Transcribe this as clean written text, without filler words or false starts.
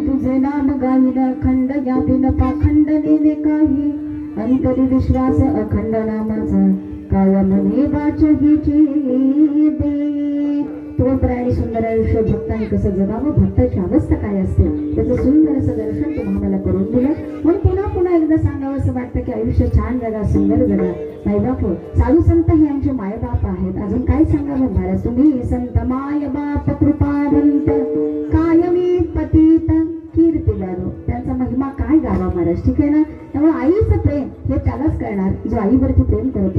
तुझे नाम गाईल अखंड यातील पाखंड नेवे काही अंतरी विश्वास अखंड नामाचा कायम नेवाचहीची दे. तोपर्यंत आणि सुंदर आयुष्य भक्तांनी कसं जगावं, भक्ताची अवस्था काय असते त्याचं सुंदर असं दर्शन तुम्हाला मला करून दिलं. म्हणून पुन्हा पुन्हा एकदा सांगावं असं वाटतं की आयुष्य छान जगा, सुंदर जगा. नाही बाप, साधू संत हे आमचे मायबाप आहेत. अजून काय सांगावं महाराज, तुम्ही संत मायबाप कृपावंत कायमी पतित कीर्तिगारो, त्यांचा महिमा काय गावा महाराज. ठीक आहे ना. त्यामुळे आईचं प्रेम हे त्यालाच कळणार जो आईवरती प्रेम करतो.